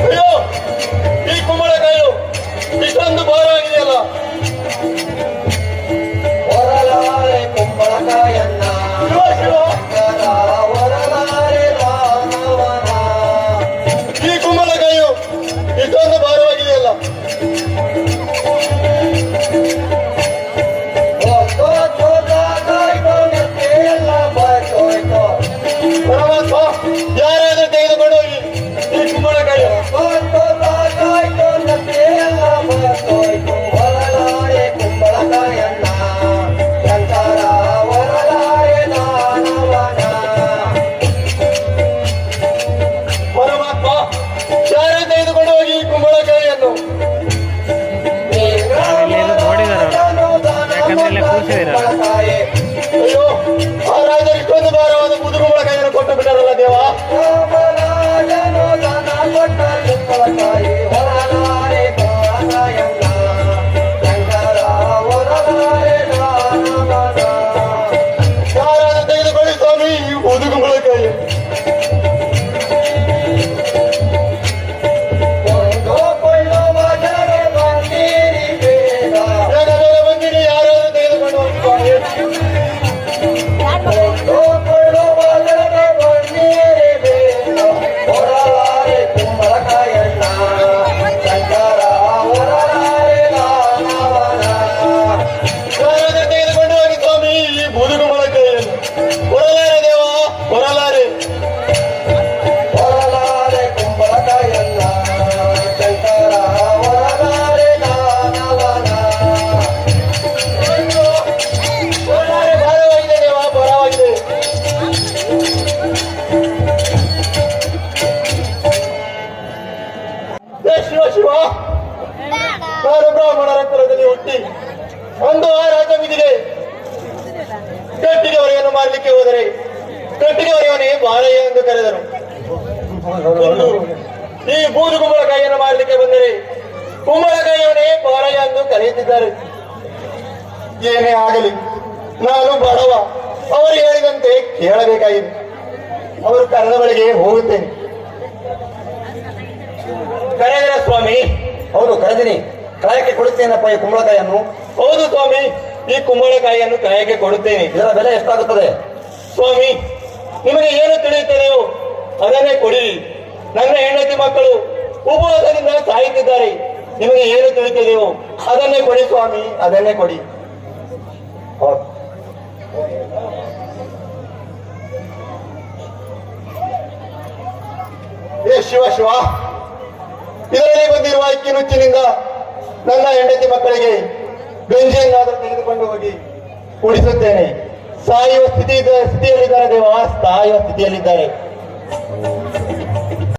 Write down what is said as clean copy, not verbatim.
ಅಯ್ಯೋ, ಈ ಕುಂಬಳಕಾಯು ಇಷ್ಟೊಂದು ಭಾರವಾಗಿದೆಯಲ್ಲ. ಕುಂಬಳಕಾಯನ್ನ ಶಿವ ಈ ಕುಂಬಳಕಾಯು ಇಷ್ಟೊಂದು ಭಾರವಾಗಿದೆಯಲ್ಲ. ಪರಮಾತ್ಮ, ಯಾರಾದ್ರೂ ತೆಗೆದುಕೊಂಡು ಹೋಗಿ ಈ ಕುಂಬಳಕಾಯಿ. ಕುಂಬಳಕಾಯನ್ನ ಶಂಕರ ವರಲಾರೆ ದಾನವನ. ಪರಮಾತ್ಮ, ಯಾರೇ ತೆಗೆದುಕೊಂಡು ಹೋಗಿ ಈ ಕುಂಬಳಕಾಯಿಯನ್ನು. ಅಯ್ಯೋ, ಆ ರಾಜರು ಇಷ್ಟೊಂದು ಭಾರವಾದ ಮುದು ಕುಂಬಳಕಾಯಿಯನ್ನು ಕೊಟ್ಟು ಬಿಟ್ಟರಲ್ಲ ದೇವ. ಯಾರಾದ್ರೂ ತೆಗೆದುಕೊಳ್ಳಿ ಸ್ವಾಮಿ ಈ ಮುದು ಕುಂಬಳಕಾಯಿ. ಬೇಗ ಬೇಗ ಬಂದಿರಿ, ಯಾರಾದ್ರೂ ತೆಗೆದುಕೊಂಡು ಹೋಗಿ ಸ್ವಾಮಿ. ಯಾರಾದ್ರೂ ತೆಗೆದುಕೊಂಡು ಹೋಗಿ ಸ್ವಾಮಿ ಈ ಮುದು ಕುಂಬಳಕಾಯಿಯನ್ನು. ಹೊರಲಾರೆ ದೇವ, ಹೊರಲಾರೆ. ಕುಂಬಳಕಾಯನ್ನ ಶಂಕರ ವರಲಾರೆ ದಾನವನ. ಹೊರಲಾರೆ, ಭಾರವಾಗಿದೆ ದೇವ, ಭಾರವಾಗಿದೆ. ಶಿವ ಶಿವ, ನಾನು ಬ್ರಾಹ್ಮಣರ ಕುಲದಲ್ಲಿ ಹುಟ್ಟಿ ಒಂದು ಆ ರಾಜವಿಧಿಗೆ ಕಟ್ಟಿಗೆ ಹೊರೆಯನ್ನು ಮಾಡಲಿಕ್ಕೆ ಹೋದರೆ ಕಟ್ಟಿಗೆ ಹೊರೆಯವನೇ ಬಾರಯ್ಯ ಎಂದು ಕರೆದರು. ಇಂದು ಈ ಬೂದು ಕುಂಬಳಕಾಯಿಯನ್ನು ಮಾಡಲಿಕ್ಕೆ ಬಂದರೆ ಕುಂಬಳಕಾಯಿಯವನೇ ಬಾರಯ್ಯ ಎಂದು ಕರೆಯುತ್ತಿದ್ದಾರೆ. ಏನೇ ಆಗಲಿ, ನಾನು ಬಡವ, ಅವರು ಹೇಳಿದಂತೆ ಕೇಳಬೇಕಾಗಿದೆ. ಅವರು ಕರೆದ ಬಳಿಗೆ ಹೋಗುತ್ತೇನೆ. ಕರೆದರ ಸ್ವಾಮಿ? ಹೌದು, ಕರೆದಿನಿ. ಕಾಯಕ್ಕೆ ಕೊಡುತ್ತೇನಪ್ಪ ಈ ಕುಂಬಳಕಾಯನ್ನು. ಹೌದು ಸ್ವಾಮಿ, ಈ ಕುಂಬಳಕಾಯಿಯನ್ನು ಕಾಯಕ್ಕೆ ಕೊಡುತ್ತೇನೆ. ಇದರ ಬೆಲೆ ಎಷ್ಟಾಗುತ್ತದೆ? ಸ್ವಾಮಿ, ನಿಮಗೆ ಏನು ತಿಳಿಯುತ್ತದೆಯೋ ಅದನ್ನೇ ಕೊಡಿ. ನನ್ನ ಹೆಂಡತಿ ಮಕ್ಕಳು ಉಪವಾಸದಿಂದ ಸಾಯುತ್ತಿದ್ದಾರೆ. ನಿಮಗೆ ಏನು ತಿಳಿಯುತ್ತದೆಯೋ ಅದನ್ನೇ ಕೊಡಿ ಸ್ವಾಮಿ, ಅದನ್ನೇ ಕೊಡಿ. ಹೌದು. ಏ ಶಿವ ಶಿವ, ಇದರಲ್ಲಿ ಬಂದಿರುವ ಅಕ್ಕಿನುಚ್ಚಿನಿಂದ ನನ್ನ ಹೆಂಡತಿ ಮಕ್ಕಳಿಗೆ ಗಂಜಿಯನ್ನಾದರೂ ತೆಗೆದುಕೊಂಡು ಹೋಗಿ ಕುಡಿಸುತ್ತೇನೆ. ಸಾಯುವ ಸ್ಥಿತಿಯಲ್ಲಿದ್ದಾರೆ ದೇವ, ಸಾಯುವ ಸ್ಥಿತಿಯಲ್ಲಿದ್ದಾರೆ.